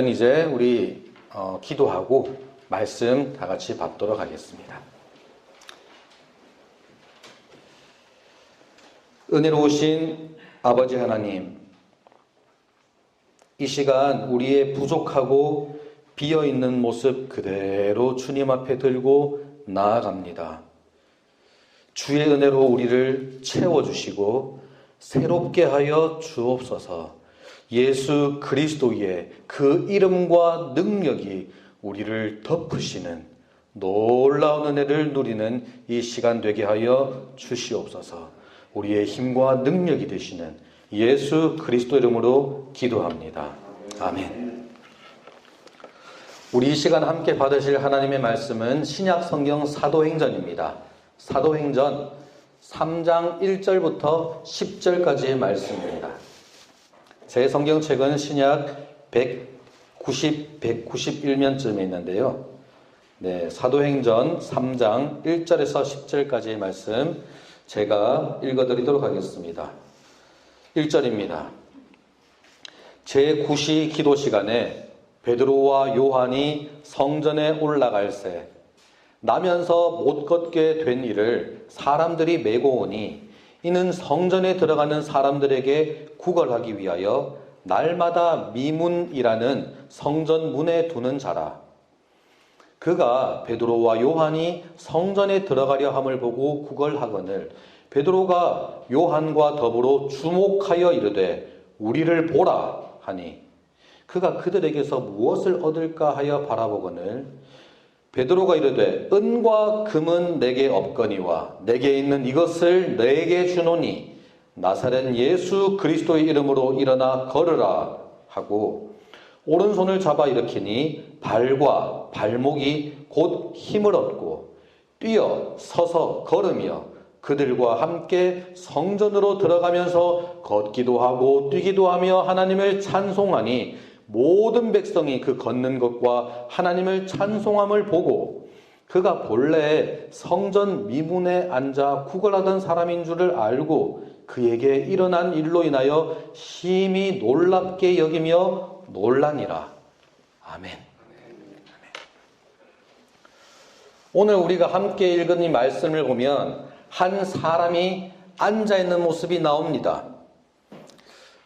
이제 우리 기도하고 말씀 다 같이 받도록 하겠습니다. 은혜로우신 아버지 하나님, 이 시간 우리의 부족하고 비어있는 모습 그대로 주님 앞에 들고 나아갑니다. 주의 은혜로 우리를 채워주시고 새롭게 하여 주옵소서. 예수 그리스도의 그 이름과 능력이 우리를 덮으시는 놀라운 은혜를 누리는 이 시간 되게 하여 주시옵소서. 우리의 힘과 능력이 되시는 예수 그리스도 이름으로 기도합니다. 아멘. 우리 이 시간 함께 받으실 하나님의 말씀은 신약 성경 사도행전입니다. 사도행전 3장 1절부터 10절까지의 말씀입니다. 제 성경책은 신약 191면쯤에 있는데요. 사도행전 3장 1절에서 10절까지의 말씀 제가 읽어드리도록 하겠습니다. 1절입니다. 제9시 기도 시간에 베드로와 요한이 성전에 올라갈새 나면서 못 걷게 된 이를 사람들이 메고 오니 이는 성전에 들어가는 사람들에게 구걸하기 위하여 날마다 미문이라는 성전 문에 두는 자라. 그가 베드로와 요한이 성전에 들어가려 함을 보고 구걸하거늘 베드로가 요한과 더불어 주목하여 이르되 우리를 보라 하니 그가 그들에게서 무엇을 얻을까 하여 바라보거늘 베드로가 이르되 은과 금은 내게 없거니와 내게 있는 이것을 내게 주노니 나사렛 예수 그리스도의 이름으로 일어나 걸으라 하고 오른손을 잡아 일으키니 발과 발목이 곧 힘을 얻고 뛰어 서서 걸으며 그들과 함께 성전으로 들어가면서 걷기도 하고 뛰기도 하며 하나님을 찬송하니 모든 백성이 그 걷는 것과 하나님을 찬송함을 보고 그가 본래 성전 미문에 앉아 구걸하던 사람인 줄을 알고 그에게 일어난 일로 인하여 심히 놀랍게 여기며 놀라니라. 아멘. 오늘 우리가 함께 읽은 이 말씀을 보면 한 사람이 앉아있는 모습이 나옵니다.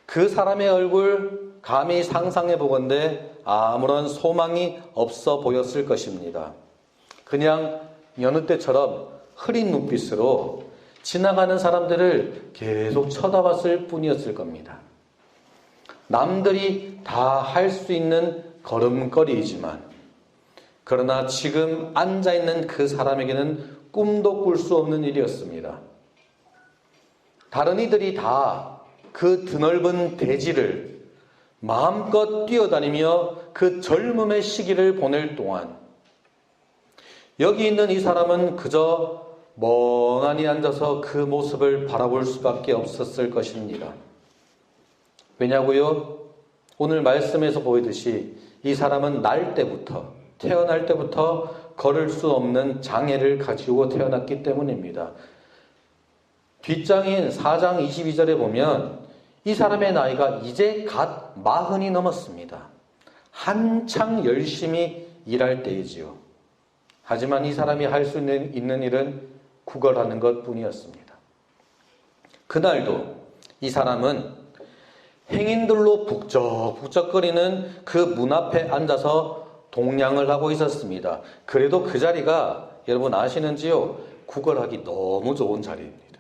그 사람의 얼굴 감히 상상해 보건대 아무런 소망이 없어 보였을 것입니다. 그냥 여느 때처럼 흐린 눈빛으로 지나가는 사람들을 계속 쳐다봤을 뿐이었을 겁니다. 남들이 다 할 수 있는 걸음걸이이지만 그러나 지금 앉아있는 그 사람에게는 꿈도 꿀 수 없는 일이었습니다. 다른 이들이 다 그 드넓은 대지를 마음껏 뛰어다니며 그 젊음의 시기를 보낼 동안 여기 있는 이 사람은 그저 멍하니 앉아서 그 모습을 바라볼 수밖에 없었을 것입니다. 왜냐고요? 오늘 말씀에서 보이듯이 이 사람은 태어날 때부터 걸을 수 없는 장애를 가지고 태어났기 때문입니다. 뒷장인 4장 22절에 보면 이 사람의 나이가 이제 갓 40이 넘었습니다. 한창 열심히 일할 때이지요. 하지만 이 사람이 할 수 있는 일은 구걸하는 것 뿐이었습니다. 그날도 이 사람은 행인들로 북적북적거리는 그 문 앞에 앉아서 동냥을 하고 있었습니다. 그래도 그 자리가 여러분 아시는지요? 구걸하기 너무 좋은 자리입니다.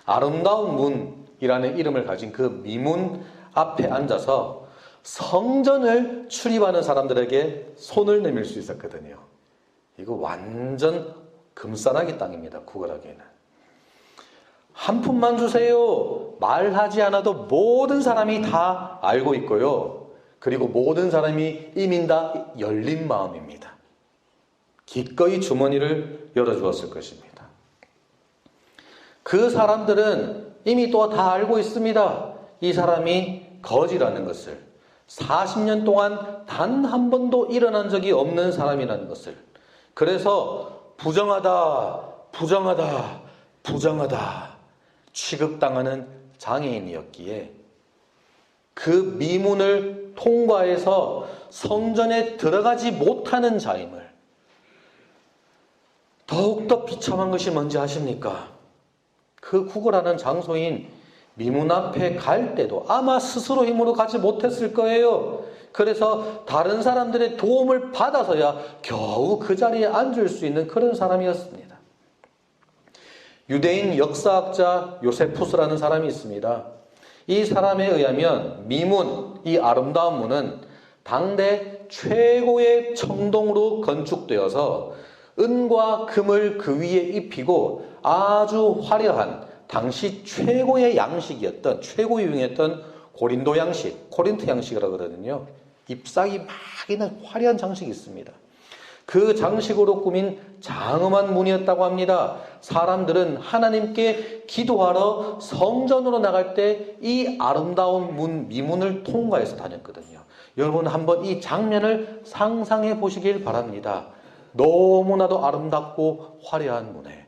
아름다운 문이라는 이름을 가진 그 미문 앞에 앉아서 성전을 출입하는 사람들에게 손을 내밀 수 있었거든요. 이거 완전 금싸라기 땅입니다. 구걸하기에는. 한 푼만 주세요. 말하지 않아도 모든 사람이 다 알고 있고요. 그리고 모든 사람이 이미 다 열린 마음입니다. 기꺼이 주머니를 열어주었을 것입니다. 그 사람들은 이미 또 다 알고 있습니다. 이 사람이 거지라는 것을. 40년 동안 단 한 번도 일어난 적이 없는 사람이라는 것을. 그래서 부정하다 취급당하는 장애인이었기에 그 미문을 통과해서 성전에 들어가지 못하는 자임을 더욱더 비참한 것이 뭔지 아십니까? 그 구걸하는 장소인 미문 앞에 갈 때도 아마 스스로 힘으로 가지 못했을 거예요. 그래서 다른 사람들의 도움을 받아서야 겨우 그 자리에 앉을 수 있는 그런 사람이었습니다. 유대인 역사학자 요세푸스라는 사람이 있습니다. 이 사람에 의하면 미문, 이 아름다운 문은 당대 최고의 청동으로 건축되어서 은과 금을 그 위에 입히고 아주 화려한 당시 최고의 양식이었던, 최고 유행했던 고린도 양식, 코린트 양식이라고 그러거든요. 잎사귀 막 있는 화려한 장식이 있습니다. 그 장식으로 꾸민 장엄한 문이었다고 합니다. 사람들은 하나님께 기도하러 성전으로 나갈 때 이 아름다운 문, 미문을 통과해서 다녔거든요. 여러분 한번 이 장면을 상상해 보시길 바랍니다. 너무나도 아름답고 화려한 문에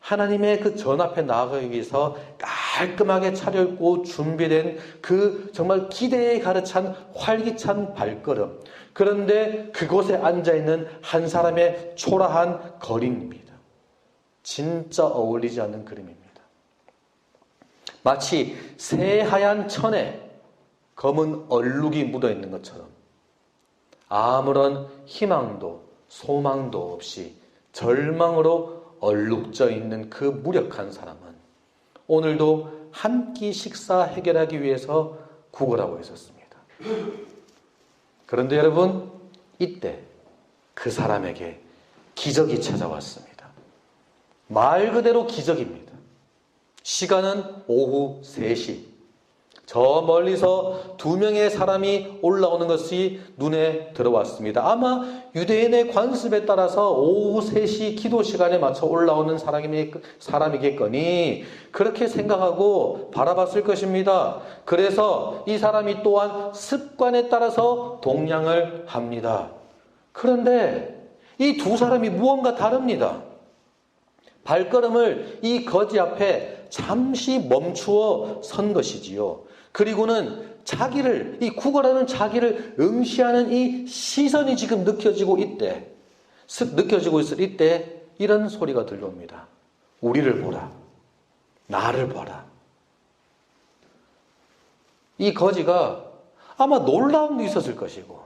하나님의 그 전 앞에 나아가기 위해서 깔끔하게 차려입고 준비된 그 정말 기대에 가득 찬 활기찬 발걸음. 그런데 그곳에 앉아있는 한 사람의 초라한 걸음입니다. 진짜 어울리지 않는 그림입니다. 마치 새하얀 천에 검은 얼룩이 묻어있는 것처럼 아무런 희망도 소망도 없이 절망으로 얼룩져 있는 그 무력한 사람은 오늘도 한 끼 식사 해결하기 위해서 구걸하고 있었습니다. 그런데 여러분, 이때 그 사람에게 기적이 찾아왔습니다. 말 그대로 기적입니다. 시간은 오후 3시. 저 멀리서 2명의 사람이 올라오는 것이 눈에 들어왔습니다. 아마 유대인의 관습에 따라서 오후 3시 기도 시간에 맞춰 올라오는 사람이겠거니 그렇게 생각하고 바라봤을 것입니다. 그래서 이 사람이 또한 습관에 따라서 동냥을 합니다. 그런데 이 두 사람이 무언가 다릅니다. 발걸음을 이 거지 앞에 잠시 멈추어 선 것이지요. 그리고는 자기를, 이 구걸하는 자기를 응시하는 이 시선이 지금 느껴지고 있을 이때 이런 소리가 들려옵니다. 우리를 보라. 나를 보라. 이 거지가 아마 놀라움도 있었을 것이고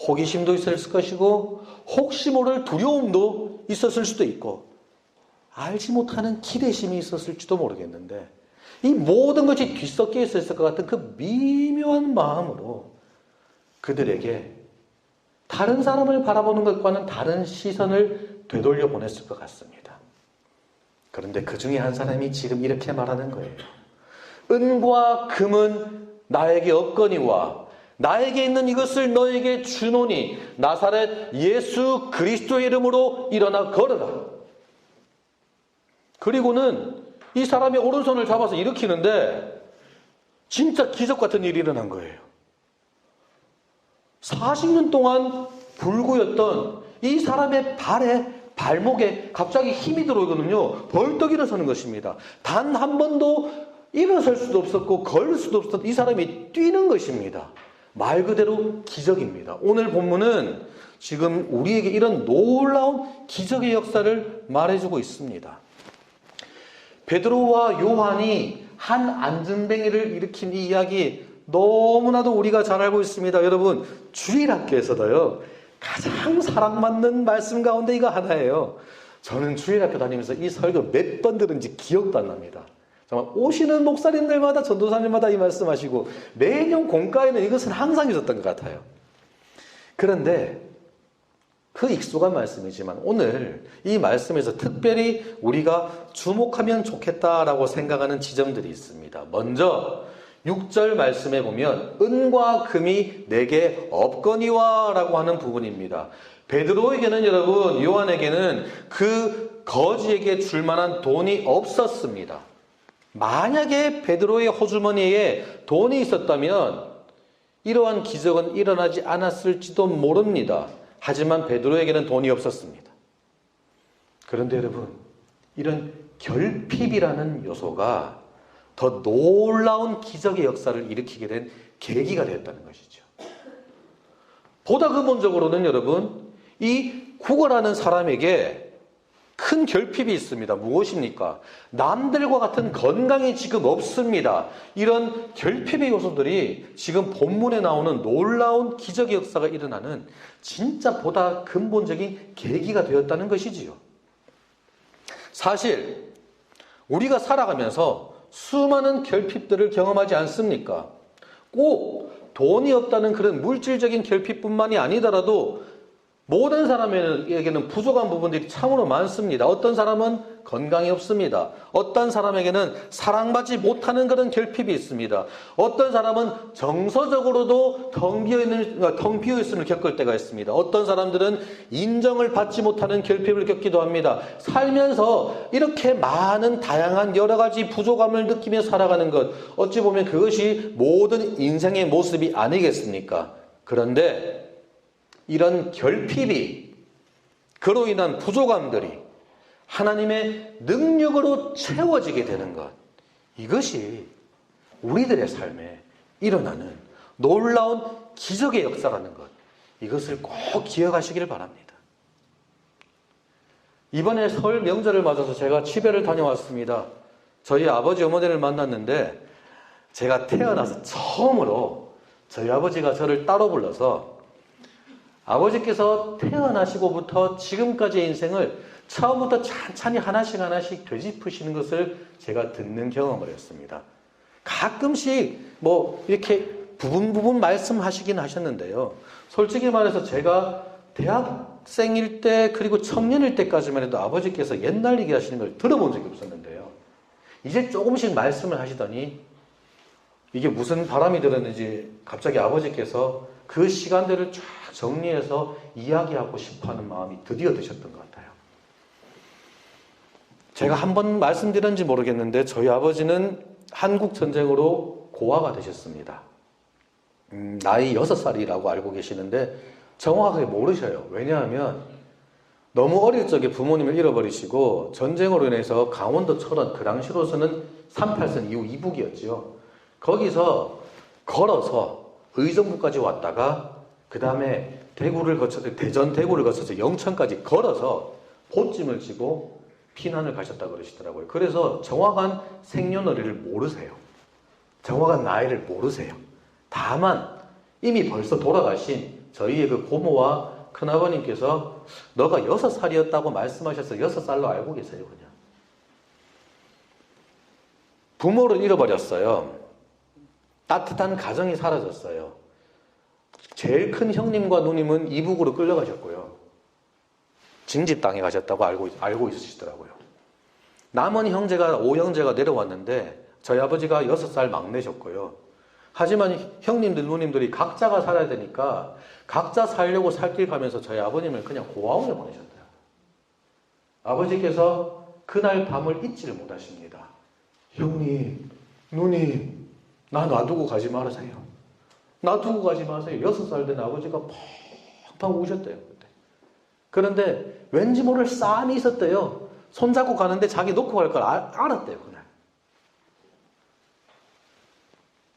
호기심도 있었을 것이고 혹시 모를 두려움도 있었을 수도 있고 알지 못하는 기대심이 있었을지도 모르겠는데 이 모든 것이 뒤섞여 있었을 것 같은 그 미묘한 마음으로 그들에게 다른 사람을 바라보는 것과는 다른 시선을 되돌려 보냈을 것 같습니다. 그런데 그 중에 한 사람이 지금 이렇게 말하는 거예요. 은과 금은 나에게 없거니와 나에게 있는 이것을 너에게 주노니 나사렛 예수 그리스도의 이름으로 일어나 걸어라. 그리고는 이 사람이 오른손을 잡아서 일으키는데 진짜 기적 같은 일이 일어난 거예요. 40년 동안 불구였던 이 사람의 발목에 갑자기 힘이 들어오거든요. 벌떡 일어서는 것입니다. 단 한 번도 일어설 수도 없었고 걸을 수도 없었던 이 사람이 뛰는 것입니다. 말 그대로 기적입니다. 오늘 본문은 지금 우리에게 이런 놀라운 기적의 역사를 말해주고 있습니다. 베드로와 요한이 한 안전뱅이를 일으킨 이 이야기 너무나도 우리가 잘 알고 있습니다. 여러분, 주일학교에서도요 가장 사랑받는 말씀 가운데 이거 하나예요. 저는 주일학교 다니면서 이 설교 몇 번 들은지 기억도 안 납니다. 정말 오시는 목사님들마다 전도사님마다 이 말씀하시고 매년 공과에는 이것은 항상 있었던 것 같아요. 그런데 그 익숙한 말씀이지만 오늘 이 말씀에서 특별히 우리가 주목하면 좋겠다라고 생각하는 지점들이 있습니다. 먼저 6절 말씀에 보면 은과 금이 내게 없거니와 라고 하는 부분입니다. 베드로에게는 여러분, 요한에게는 그 거지에게 줄 만한 돈이 없었습니다. 만약에 베드로의 호주머니에 돈이 있었다면 이러한 기적은 일어나지 않았을지도 모릅니다. 하지만 베드로에게는 돈이 없었습니다. 그런데 여러분, 이런 결핍이라는 요소가 더 놀라운 기적의 역사를 일으키게 된 계기가 되었다는 것이죠. 보다 근본적으로는 여러분, 이 구걸하는 사람에게 큰 결핍이 있습니다. 무엇입니까? 남들과 같은 건강이 지금 없습니다. 이런 결핍의 요소들이 지금 본문에 나오는 놀라운 기적의 역사가 일어나는 진짜 보다 근본적인 계기가 되었다는 것이지요. 사실 우리가 살아가면서 수많은 결핍들을 경험하지 않습니까? 꼭 돈이 없다는 그런 물질적인 결핍뿐만이 아니더라도 모든 사람에게는 부족한 부분들이 참으로 많습니다. 어떤 사람은 건강이 없습니다. 어떤 사람에게는 사랑받지 못하는 그런 결핍이 있습니다. 어떤 사람은 정서적으로도 텅 비어 있음을 겪을 때가 있습니다. 어떤 사람들은 인정을 받지 못하는 결핍을 겪기도 합니다. 살면서 이렇게 많은 다양한 여러 가지 부족함을 느끼며 살아가는 것, 어찌 보면 그것이 모든 인생의 모습이 아니겠습니까? 그런데 이런 결핍이, 그로 인한 부족함들이 하나님의 능력으로 채워지게 되는 것, 이것이 우리들의 삶에 일어나는 놀라운 기적의 역사라는 것, 이것을 꼭 기억하시기를 바랍니다. 이번에 설 명절을 맞아서 제가 집회를 다녀왔습니다. 저희 아버지 어머니를 만났는데 제가 태어나서 처음으로 저희 아버지가 저를 따로 불러서 아버지께서 태어나시고부터 지금까지의 인생을 처음부터 찬찬히 하나씩 되짚으시는 것을 제가 듣는 경험을 했습니다. 가끔씩 이렇게 부분 말씀하시긴 하셨는데요. 솔직히 말해서 제가 대학생일 때 그리고 청년일 때까지만 해도 아버지께서 옛날 얘기하시는 걸 들어본 적이 없었는데요. 이제 조금씩 말씀을 하시더니 이게 무슨 바람이 들었는지 갑자기 아버지께서 그 시간들을 쫙 정리해서 이야기하고 싶어하는 마음이 드디어 드셨던 것 같아요. 제가 한번 말씀드렸는지 모르겠는데 저희 아버지는 한국전쟁으로 고아가 되셨습니다. 나이 6살이라고 알고 계시는데 정확하게 모르셔요. 왜냐하면 너무 어릴 적에 부모님을 잃어버리시고 전쟁으로 인해서 강원도 철원, 그 당시로서는 38선 이후 이북이었죠. 거기서 걸어서 의정부까지 왔다가 그 다음에 대전 대구를 거쳐서 영천까지 걸어서 보찜을 지고 피난을 가셨다고 그러시더라고요. 그래서 정확한 생년월일을 모르세요. 정확한 나이를 모르세요. 다만 이미 벌써 돌아가신 저희의 그 고모와 큰아버님께서 너가 6살이었다고 말씀하셔서 6살로 알고 계세요. 그냥 부모를 잃어버렸어요. 따뜻한 가정이 사라졌어요. 제일 큰 형님과 누님은 이북으로 끌려가셨고요. 징집당해 가셨다고 알고 있으시더라고요. 남은 형제가 5형제가 내려왔는데 저희 아버지가 6살 막내셨고요. 하지만 형님들 누님들이 각자가 살아야 되니까 각자 살려고 살길 가면서 저희 아버님을 그냥 고아원에 보내셨어요. 아버지께서 그날 밤을 잊지를 못하십니다. 형님, 누님, 나 놔두고 가지 말으세요. 놔두고 가지 마세요. 6살 된 아버지가 팡팡 우셨대요. 그때. 그런데 왠지 모를 싸움이 있었대요. 손잡고 가는데 자기 놓고 갈 걸 알았대요. 그날.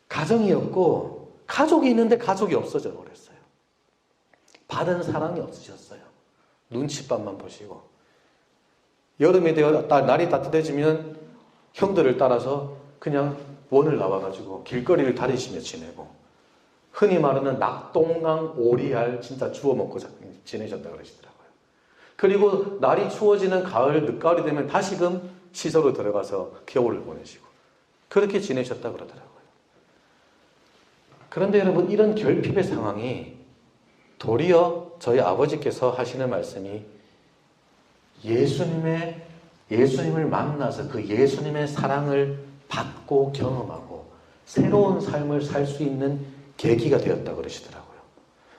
가정이 없고 가족이 있는데 가족이 없어져 버렸어요. 받은 사랑이 없으셨어요. 눈칫밥만 보시고. 여름이 되어 날이 따뜻해지면 형들을 따라서 그냥 원을 나와가지고 길거리를 다니시며 지내고 흔히 말하는 낙동강 오리알 진짜 주워 먹고 지내셨다고 그러시더라고요. 그리고 날이 추워지는 가을, 늦가을이 되면 다시금 시설로 들어가서 겨울을 보내시고 그렇게 지내셨다고 그러더라고요. 그런데 여러분 이런 결핍의 상황이 도리어 저희 아버지께서 하시는 말씀이 예수님을 만나서 그 예수님의 사랑을 받고 경험하고 새로운 삶을 살 수 있는 계기가 되었다고 그러시더라고요.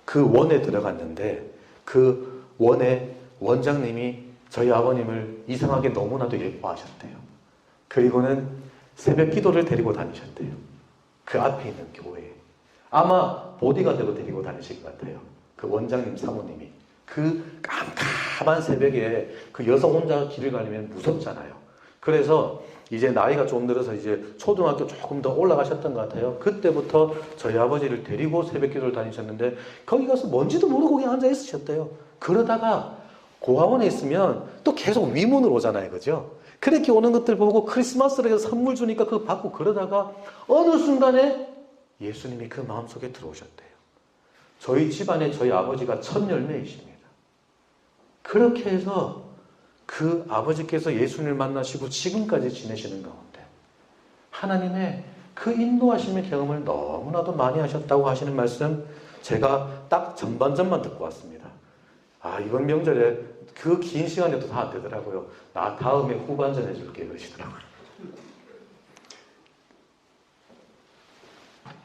그 원에 들어갔는데 그 원의 원장님이 저희 아버님을 이상하게 너무나도 예뻐하셨대요. 그리고는 새벽 기도를 데리고 다니셨대요. 그 앞에 있는 교회에. 아마 보디가드로 데리고 다니실 것 같아요. 그 원장님 사모님이. 그 깜깜한 새벽에 그 여성 혼자 길을 가려면 무섭잖아요. 그래서 이제 나이가 좀 들어서 이제 초등학교 조금 더 올라가셨던 것 같아요. 그때부터 저희 아버지를 데리고 새벽기도를 다니셨는데 거기 가서 뭔지도 모르고 그냥 앉아 있으셨대요. 그러다가 고아원에 있으면 또 계속 위문을 오잖아요. 그죠? 그렇게 오는 것들 보고 크리스마스를 해서 선물 주니까 그거 받고 그러다가 어느 순간에 예수님이 그 마음속에 들어오셨대요. 저희 집안에 저희 아버지가 첫 열매이십니다. 그렇게 해서 그 아버지께서 예수님을 만나시고 지금까지 지내시는 가운데 하나님의 그 인도하심의 경험을 너무나도 많이 하셨다고 하시는 말씀 제가 딱 전반전만 듣고 왔습니다. 이번 명절에 그 긴 시간에도 다 안 되더라고요. 나 다음에 후반전 해줄게 그러시더라고요.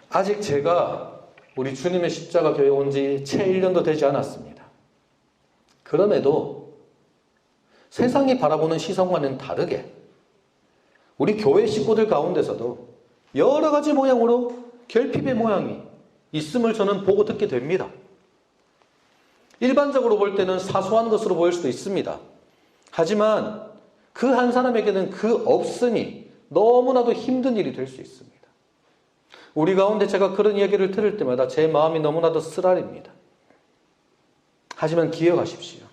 아직 제가 우리 주님의 십자가 교회 온 지 채 1년도 되지 않았습니다. 그럼에도 세상이 바라보는 시선과는 다르게 우리 교회 식구들 가운데서도 여러 가지 모양으로 결핍의 모양이 있음을 저는 보고 듣게 됩니다. 일반적으로 볼 때는 사소한 것으로 보일 수도 있습니다. 하지만 그 한 사람에게는 그 없음이 너무나도 힘든 일이 될 수 있습니다. 우리 가운데 제가 그런 이야기를 들을 때마다 제 마음이 너무나도 쓰라립니다. 하지만 기억하십시오.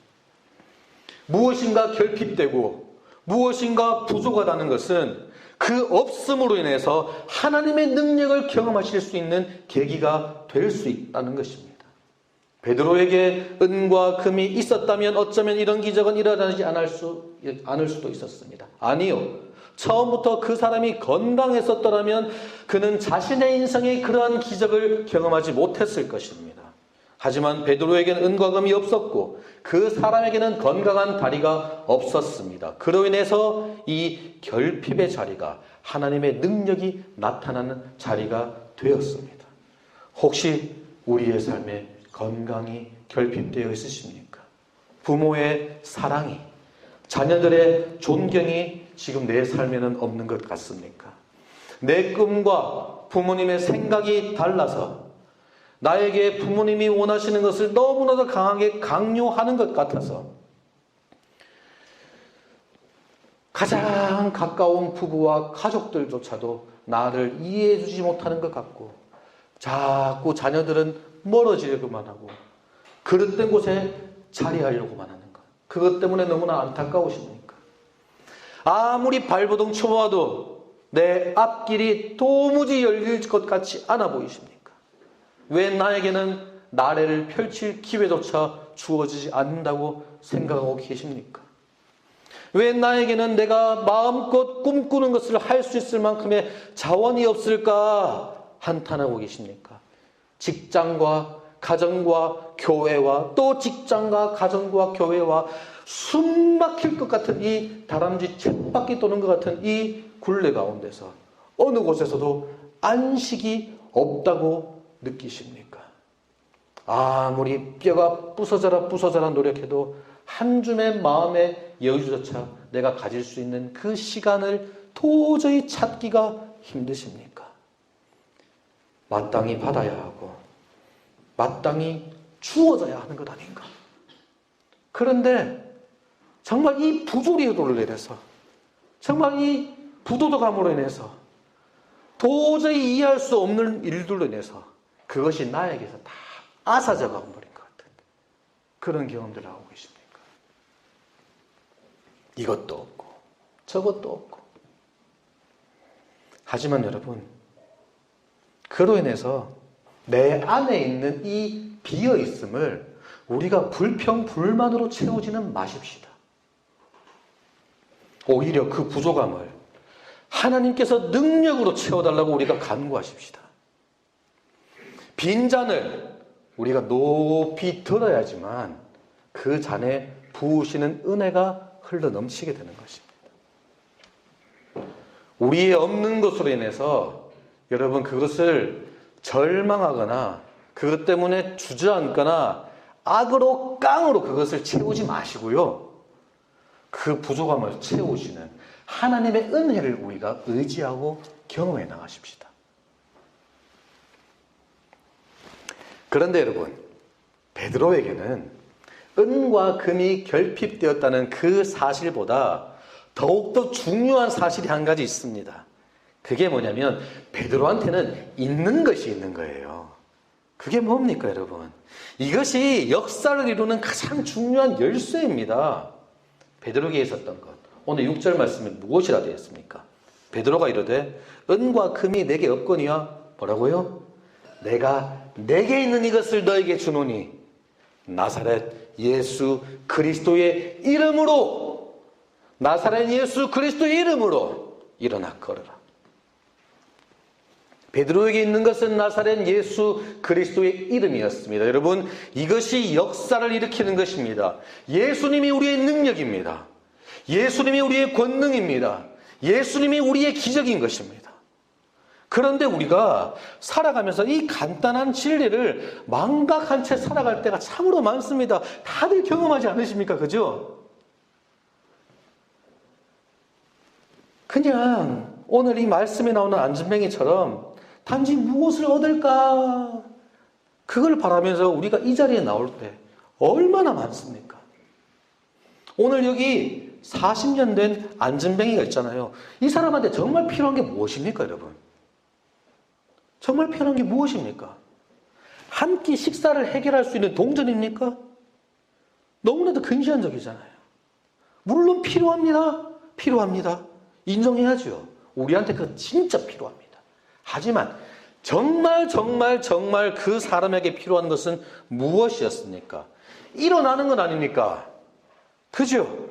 무엇인가 결핍되고 무엇인가 부족하다는 것은 그 없음으로 인해서 하나님의 능력을 경험하실 수 있는 계기가 될 수 있다는 것입니다. 베드로에게 은과 금이 있었다면 어쩌면 이런 기적은 일어나지 않을 수도 있었습니다. 아니요. 처음부터 그 사람이 건강했었더라면 그는 자신의 인생에 그러한 기적을 경험하지 못했을 것입니다. 하지만 베드로에게는 은과 금이 없었고 그 사람에게는 건강한 다리가 없었습니다. 그로 인해서 이 결핍의 자리가 하나님의 능력이 나타나는 자리가 되었습니다. 혹시 우리의 삶에 건강이 결핍되어 있으십니까? 부모의 사랑이, 자녀들의 존경이 지금 내 삶에는 없는 것 같습니까? 내 꿈과 부모님의 생각이 달라서 나에게 부모님이 원하시는 것을 너무나도 강하게 강요하는 것 같아서 가장 가까운 부부와 가족들조차도 나를 이해해 주지 못하는 것 같고 자꾸 자녀들은 멀어지려고만 하고 그릇된 곳에 자리하려고만 하는 것. 그것 때문에 너무나 안타까우십니까? 아무리 발버둥 쳐봐도 내 앞길이 도무지 열릴 것 같지 않아 보이십니까? 왜 나에게는 나래를 펼칠 기회조차 주어지지 않는다고 생각하고 계십니까? 왜 나에게는 내가 마음껏 꿈꾸는 것을 할 수 있을 만큼의 자원이 없을까 한탄하고 계십니까? 직장과 가정과 교회와 또 직장과 가정과 교회와 숨 막힐 것 같은 이 다람쥐 쳇바퀴 도는 것 같은 이 굴레 가운데서 어느 곳에서도 안식이 없다고 느끼십니까? 아무리 뼈가 부서져라 노력해도 한 줌의 마음의 여유조차 내가 가질 수 있는 그 시간을 도저히 찾기가 힘드십니까? 마땅히 받아야 하고 마땅히 주어져야 하는 것 아닌가? 그런데 정말 이 부조리로 인해서 정말 이 부도덕함으로 인해서 도저히 이해할 수 없는 일들로 인해서 그것이 나에게서 다 앗아져 가버린 것 같은 그런 경험들을 하고 계십니까? 이것도 없고 저것도 없고. 하지만 여러분, 그로 인해서 내 안에 있는 이 비어있음을 우리가 불평불만으로 채우지는 마십시다. 오히려 그 부족함을 하나님께서 능력으로 채워달라고 우리가 간구하십시다. 빈잔을 우리가 높이 들어야지만 그 잔에 부으시는 은혜가 흘러넘치게 되는 것입니다. 우리의 없는 것으로 인해서 여러분 그것을 절망하거나 그것 때문에 주저앉거나 악으로 깡으로 그것을 채우지 마시고요. 그 부족함을 채우시는 하나님의 은혜를 우리가 의지하고 경험해 나가십시다. 그런데 여러분, 베드로에게는 은과 금이 결핍되었다는 그 사실보다 더욱더 중요한 사실이 한 가지 있습니다. 그게 뭐냐면 베드로한테는 있는 것이 있는 거예요. 그게 뭡니까, 여러분? 이것이 역사를 이루는 가장 중요한 열쇠입니다. 베드로에게 있었던 것. 오늘 6절 말씀에 무엇이라 되어 있습니까? 베드로가 이르되 은과 금이 내게 없거니와 뭐라고요? 내가 내게 있는 이것을 너에게 주노니 나사렛 예수 그리스도의 이름으로, 나사렛 예수 그리스도의 이름으로 일어나 걸어라. 베드로에게 있는 것은 나사렛 예수 그리스도의 이름이었습니다. 여러분, 이것이 역사를 일으키는 것입니다. 예수님이 우리의 능력입니다. 예수님이 우리의 권능입니다. 예수님이 우리의 기적인 것입니다. 그런데 우리가 살아가면서 이 간단한 진리를 망각한 채 살아갈 때가 참으로 많습니다. 다들 경험하지 않으십니까? 그죠? 그냥 오늘 이 말씀에 나오는 안진뱅이처럼 단지 무엇을 얻을까? 그걸 바라면서 우리가 이 자리에 나올 때 얼마나 많습니까? 오늘 여기 40년 된 안진뱅이가 있잖아요. 이 사람한테 정말 필요한 게 무엇입니까, 여러분? 정말 필요한 게 무엇입니까? 한 끼 식사를 해결할 수 있는 동전입니까? 너무나도 근시안적이잖아요. 물론 필요합니다. 필요합니다. 인정해야죠. 우리한테 그거 진짜 필요합니다. 하지만 정말 그 사람에게 필요한 것은 무엇이었습니까? 일어나는 건 아닙니까? 그죠?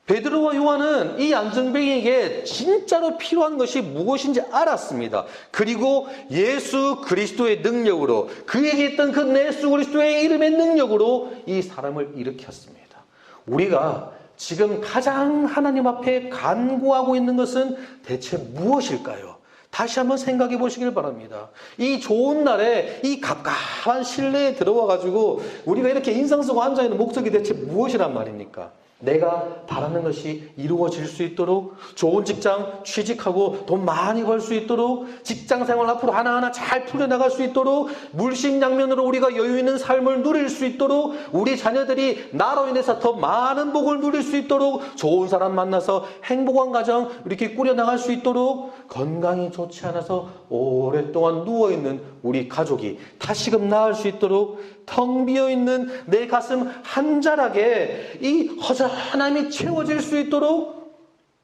베드로와 요한은 이 안진뱅이에게 진짜로 필요한 것이 무엇인지 알았습니다. 그리고 예수 그리스도의 능력으로, 그에게 있던 그 예수 그리스도의 이름의 능력으로 이 사람을 일으켰습니다. 우리가 지금 가장 하나님 앞에 간구하고 있는 것은 대체 무엇일까요? 다시 한번 생각해 보시길 바랍니다. 이 좋은 날에 이 갑갑한 실내에 들어와 가지고 우리가 이렇게 인상 쓰고 앉아있는 목적이 대체 무엇이란 말입니까? 내가 바라는 것이 이루어질 수 있도록, 좋은 직장 취직하고 돈 많이 벌 수 있도록, 직장생활 앞으로 하나하나 잘 풀려나갈 수 있도록, 물심양면으로 우리가 여유 있는 삶을 누릴 수 있도록, 우리 자녀들이 나로 인해서 더 많은 복을 누릴 수 있도록, 좋은 사람 만나서 행복한 가정 이렇게 꾸려나갈 수 있도록, 건강이 좋지 않아서 오랫동안 누워있는 우리 가족이 다시금 나을 수 있도록, 텅 비어있는 내 가슴 한 자락에 이 허전함이 채워질 수 있도록,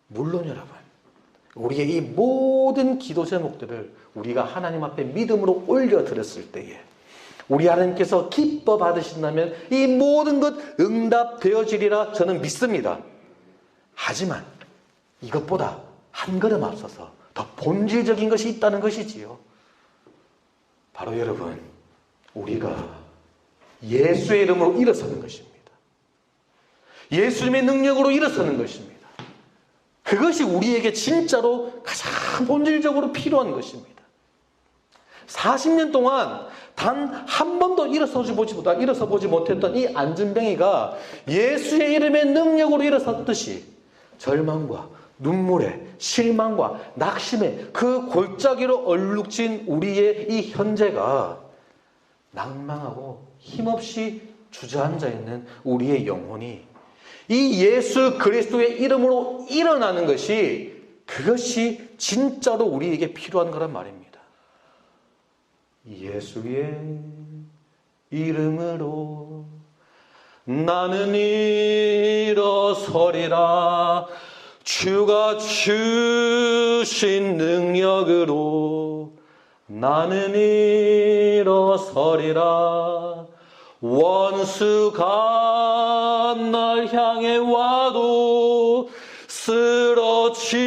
물론 여러분, 우리의 이 모든 기도 제목들을 우리가 하나님 앞에 믿음으로 올려드렸을 때에 우리 하나님께서 기뻐 받으신다면 이 모든 것 응답되어지리라 저는 믿습니다. 하지만 이것보다 한 걸음 앞서서 더 본질적인 것이 있다는 것이지요. 바로 여러분, 우리가 예수의 이름으로 일어서는 것입니다. 예수님의 능력으로 일어서는 것입니다. 그것이 우리에게 진짜로 가장 본질적으로 필요한 것입니다. 40년 동안 단 한 번도 일어서 보지 못했던 이 안진뱅이가 예수의 이름의 능력으로 일어섰듯이 절망과 눈물에, 실망과 낙심에 그 골짜기로 얼룩진 우리의 이 현재가, 낭망하고 힘없이 주저앉아 있는 우리의 영혼이 이 예수 그리스도의 이름으로 일어나는 것이, 그것이 진짜로 우리에게 필요한 거란 말입니다. 예수의 이름으로 나는 일어서리라. 주가 주신 능력으로 나는 일어서리라. 원수가 날 향해 와도 쓰러지지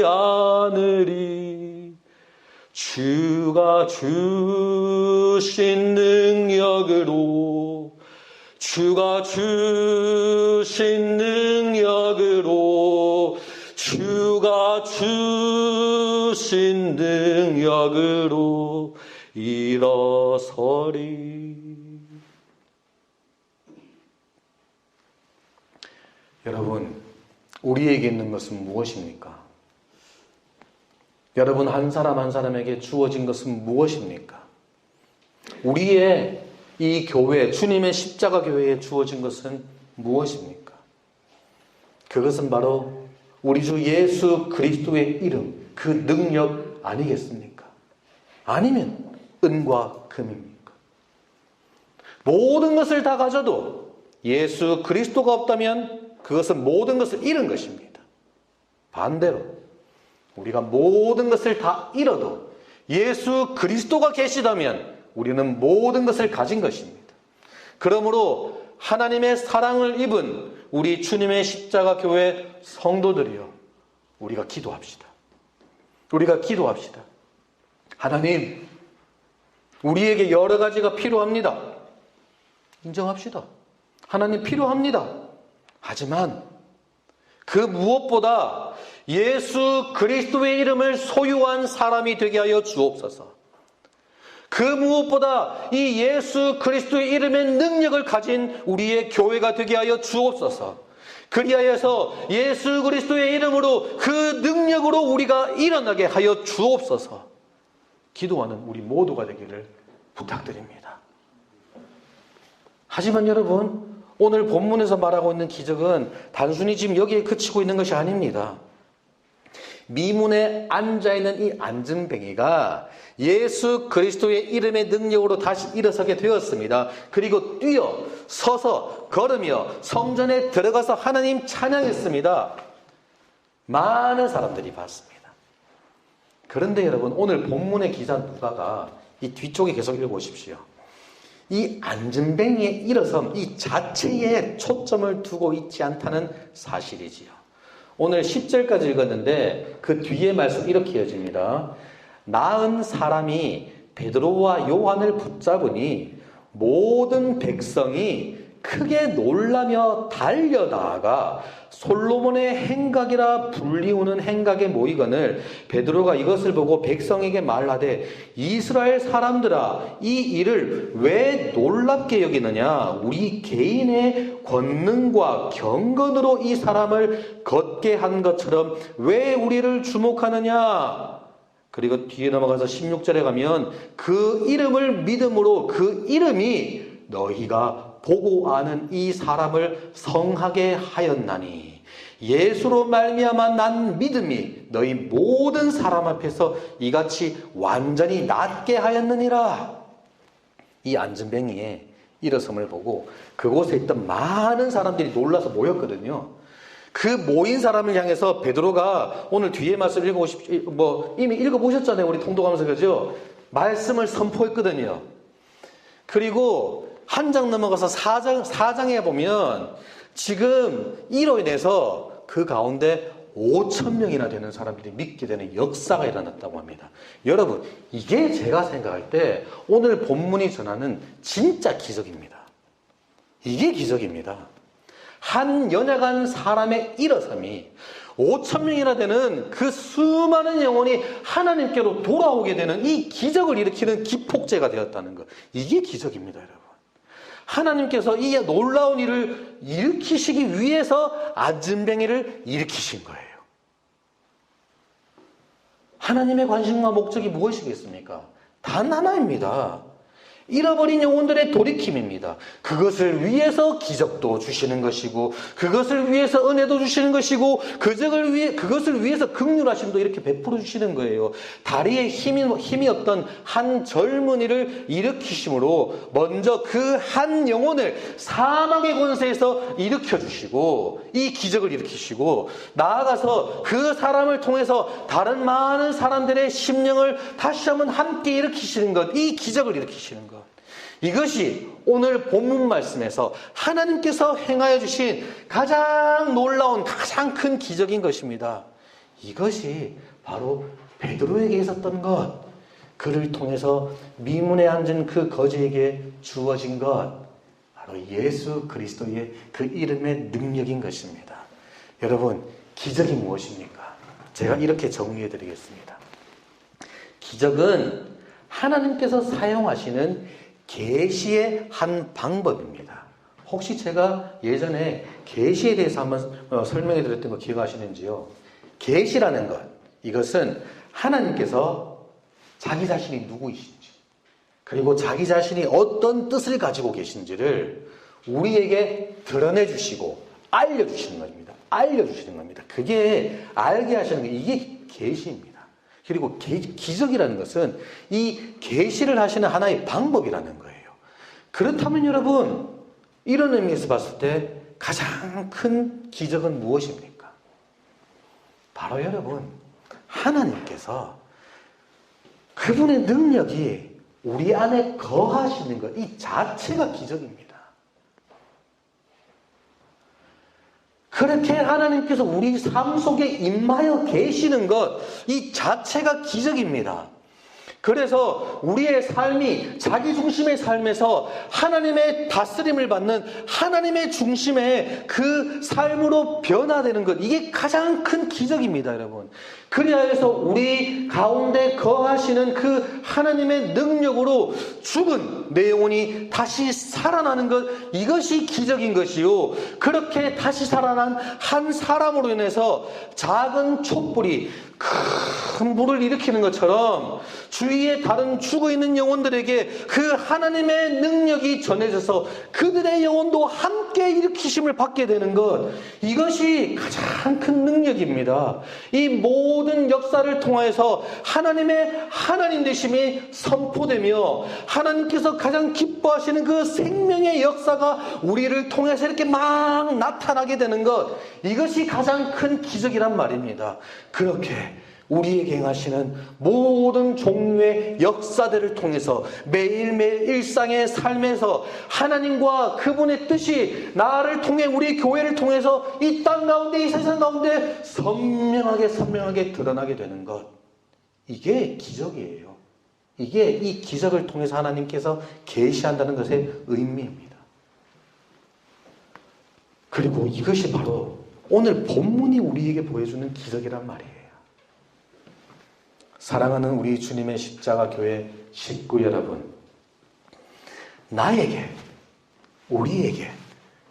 않으리. 주가 주신 능력으로, 주가 주신 능력으로, 주가 주신 능력으로 일어서리. 여러분, 우리에게 있는 것은 무엇입니까? 여러분 한 사람 한 사람에게 주어진 것은 무엇입니까? 우리의 이 교회, 주님의 십자가 교회에 주어진 것은 무엇입니까? 그것은 바로 우리 주 예수 그리스도의 이름, 그 능력 아니겠습니까? 아니면 은과 금입니까? 모든 것을 다 가져도 예수 그리스도가 없다면 그것은 모든 것을 잃은 것입니다. 반대로 우리가 모든 것을 다 잃어도 예수 그리스도가 계시다면 우리는 모든 것을 가진 것입니다. 그러므로 하나님의 사랑을 입은 우리 주님의 십자가 교회 성도들이요, 우리가 기도합시다. 우리가 기도합시다. 하나님, 우리에게 여러 가지가 필요합니다. 인정합시다. 하나님 필요합니다. 하지만 그 무엇보다 예수 그리스도의 이름을 소유한 사람이 되게 하여 주옵소서. 그 무엇보다 이 예수 그리스도의 이름의 능력을 가진 우리의 교회가 되게 하여 주옵소서. 그리하여서 예수 그리스도의 이름으로 그 능력으로 우리가 일어나게 하여 주옵소서. 기도하는 우리 모두가 되기를 부탁드립니다. 하지만 여러분, 오늘 본문에서 말하고 있는 기적은 단순히 지금 여기에 그치고 있는 것이 아닙니다. 미문에 앉아있는 이 안증뱅이가 예수 그리스도의 이름의 능력으로 다시 일어서게 되었습니다. 그리고 뛰어 서서 걸으며 성전에 들어가서 하나님 찬양했습니다. 많은 사람들이 봤습니다. 그런데 여러분, 오늘 본문의 기자 누가가 이 뒤쪽에 계속 읽어보십시오. 이 안증뱅이의 일어섬 이 자체에 초점을 두고 있지 않다는 사실이지요. 오늘 10절까지 읽었는데 그 뒤에 말씀 이렇게 이어집니다. 나은 사람이 베드로와 요한을 붙잡으니 모든 백성이 크게 놀라며 달려나아가 솔로몬의 행각이라 불리우는 행각에 모이거늘 베드로가 이것을 보고 백성에게 말하되 이스라엘 사람들아 이 일을 왜 놀랍게 여기느냐 우리 개인의 권능과 경건으로 이 사람을 걷게 한 것처럼 왜 우리를 주목하느냐. 그리고 뒤에 넘어가서 16절에 가면 그 이름을 믿음으로 그 이름이 너희가 보고 아는 이 사람을 성하게 하였나니 예수로 말미암아 난 믿음이 너희 모든 사람 앞에서 이같이 완전히 낫게 하였느니라. 이 안증뱅이의 일어섬을 보고 그곳에 있던 많은 사람들이 놀라서 모였거든요. 그 모인 사람을 향해서 베드로가 오늘 뒤에 말씀 읽어보십시오. 이미 읽어보셨잖아요. 우리 통독하면서 그죠? 말씀을 선포했거든요. 그리고 한 장 넘어가서 4장에 보면 지금 이로 인해서 그 가운데 5,000명이나 되는 사람들이 믿게 되는 역사가 일어났다고 합니다. 여러분, 이게 제가 생각할 때 오늘 본문이 전하는 진짜 기적입니다. 이게 기적입니다. 한 연약한 사람의 일어섬이 5,000명이나 되는 그 수많은 영혼이 하나님께로 돌아오게 되는 이 기적을 일으키는 기폭제가 되었다는 것. 이게 기적입니다, 여러분. 하나님께서 이 놀라운 일을 일으키시기 위해서 안증뱅이를 일으키신 거예요. 하나님의 관심과 목적이 무엇이겠습니까? 단 하나입니다. 잃어버린 영혼들의 돌이킴입니다. 그것을 위해서 기적도 주시는 것이고 그것을 위해서 은혜도 주시는 것이고 그것을 위해서 긍휼하심도 이렇게 베풀어 주시는 거예요. 다리에 힘이 없던 한 젊은이를 일으키심으로 먼저 그 한 영혼을 사망의 권세에서 일으켜 주시고 이 기적을 일으키시고 나아가서 그 사람을 통해서 다른 많은 사람들의 심령을 다시 한번 함께 일으키시는 것, 이 기적을 일으키시는 것. 이것이 오늘 본문 말씀에서 하나님께서 행하여 주신 가장 놀라운 가장 큰 기적인 것입니다. 이것이 바로 베드로에게 있었던 것, 그를 통해서 미문에 앉은 그 거지에게 주어진 것, 바로 예수 그리스도의 그 이름의 능력인 것입니다. 여러분, 기적이 무엇입니까? 제가 이렇게 정리해 드리겠습니다. 기적은 하나님께서 사용하시는 계시의 한 방법입니다. 혹시 제가 예전에 계시에 대해서 한번 설명해 드렸던 거 기억하시는지요? 계시라는 것, 이것은 하나님께서 자기 자신이 누구이신지 그리고 자기 자신이 어떤 뜻을 가지고 계신지를 우리에게 드러내 주시고 알려주시는 겁니다. 알려주시는 겁니다. 그게 알게 하시는 게 이게 계시입니다. 그리고 기적이라는 것은 이 계시를 하시는 하나의 방법이라는 거예요. 그렇다면 여러분, 이런 의미에서 봤을 때 가장 큰 기적은 무엇입니까? 바로 여러분, 하나님께서 그분의 능력이 우리 안에 거하시는 것, 이 자체가 기적입니다. 그렇게 하나님께서 우리 삶 속에 임하여 계시는 것, 이 자체가 기적입니다. 그래서 우리의 삶이 자기 중심의 삶에서 하나님의 다스림을 받는 하나님의 중심의 그 삶으로 변화되는 것, 이게 가장 큰 기적입니다, 여러분. 그래야 해서 우리 가운데 거하시는 그 하나님의 능력으로 죽은 내 영혼이 다시 살아나는 것, 이것이 기적인 것이요. 그렇게 다시 살아난 한 사람으로 인해서 작은 촛불이 큰 불을 일으키는 것처럼 주위에 다른 죽어있는 영혼들에게 그 하나님의 능력이 전해져서 그들의 영혼도 함께 일으키심을 받게 되는 것, 이것이 가장 큰 능력입니다. 이 모든 역사를 통하여서 하나님의 하나님 되심이 선포되며 하나님께서 가장 기뻐하시는 그 생명의 역사가 우리를 통해서 이렇게 막 나타나게 되는 것, 이것이 가장 큰 기적이란 말입니다. 그렇게 우리에게 행하시는 모든 종류의 역사들을 통해서 매일매일 일상의 삶에서 하나님과 그분의 뜻이 나를 통해, 우리 교회를 통해서 이 땅 가운데, 이 세상 가운데 선명하게 드러나게 되는 것, 이게 기적이에요. 이게 이 기적을 통해서 하나님께서 계시한다는 것의 의미입니다. 그리고 이것이 바로 오늘 본문이 우리에게 보여주는 기적이란 말이에요. 사랑하는 우리 주님의 십자가 교회 식구 여러분, 나에게, 우리에게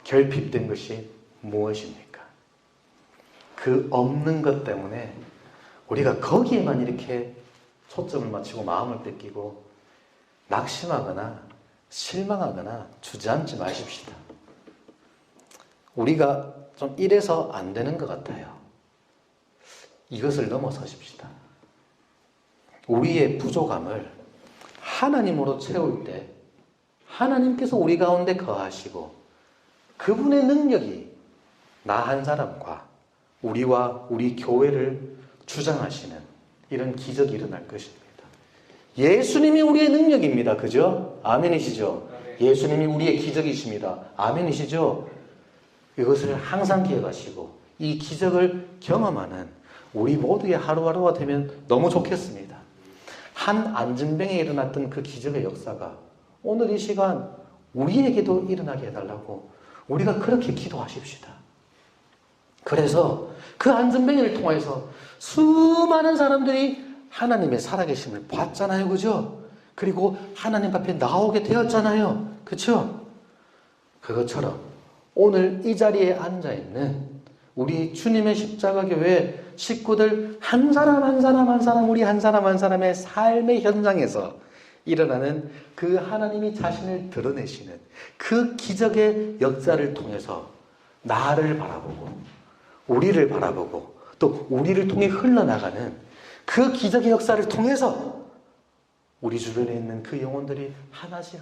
결핍된 것이 무엇입니까? 그 없는 것 때문에 우리가 거기에만 이렇게 초점을 맞추고 마음을 뺏기고 낙심하거나 실망하거나 주저앉지 마십시다. 우리가 좀 이래서 안 되는 것 같아요. 이것을 넘어서십시다. 우리의 부족함을 하나님으로 채울 때 하나님께서 우리 가운데 거하시고 그분의 능력이 나 한 사람과 우리와 우리 교회를 주장하시는 이런 기적이 일어날 것입니다. 예수님이 우리의 능력입니다. 그죠? 아멘이시죠? 예수님이 우리의 기적이십니다. 아멘이시죠? 이것을 항상 기억하시고 이 기적을 경험하는 우리 모두의 하루하루가 되면 너무 좋겠습니다. 한 안진뱅에 일어났던 그 기적의 역사가 오늘 이 시간 우리에게도 일어나게 해달라고 우리가 그렇게 기도하십시다. 그래서 그 안진뱅이를 통해서 수많은 사람들이 하나님의 살아계심을 봤잖아요. 그죠? 그리고 하나님 앞에 나오게 되었잖아요. 그렇죠? 그것처럼 오늘 이 자리에 앉아있는 우리 주님의 십자가 교회 식구들 한 사람 한 사람 우리 한 사람의 삶의 현장에서 일어나는 그 하나님이 자신을 드러내시는 그 기적의 역사를 통해서 나를 바라보고 우리를 바라보고 또 우리를 통해 흘러나가는 그 기적의 역사를 통해서 우리 주변에 있는 그 영혼들이 하나씩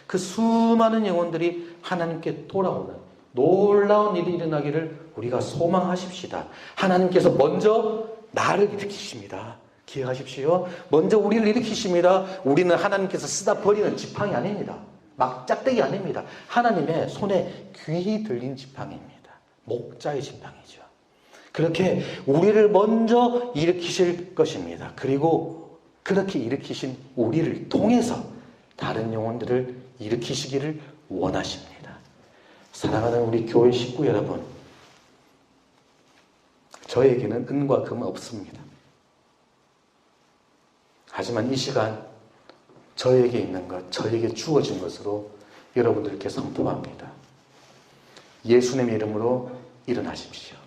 그 수많은 영혼들이 하나님께 돌아오는 놀라운 일이 일어나기를 우리가 소망하십시다. 하나님께서 먼저 나를 일으키십니다. 기억하십시오. 먼저 우리를 일으키십니다. 우리는 하나님께서 쓰다 버리는 지팡이 아닙니다. 막 짝대기 아닙니다. 하나님의 손에 귀히 들린 지팡이입니다. 목자의 지팡이죠. 그렇게 우리를 먼저 일으키실 것입니다. 그리고 그렇게 일으키신 우리를 통해서 다른 영혼들을 일으키시기를 원하십니다. 사랑하는 우리 교회 식구 여러분, 저에게는 은과 금은 없습니다. 하지만 이 시간 저에게 있는 것, 저에게 주어진 것으로 여러분들께 선포합니다. 예수님의 이름으로 일어나십시오.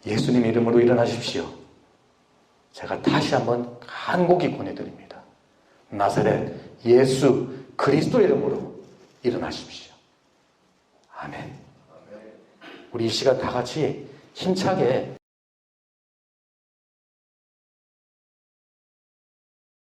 예수님 이름으로 일어나십시오. 제가 다시 한번 간곡히 권해드립니다. 나사렛 예수 그리스도 이름으로 일어나십시오. 아멘. 우리 이 시간 다 같이 힘차게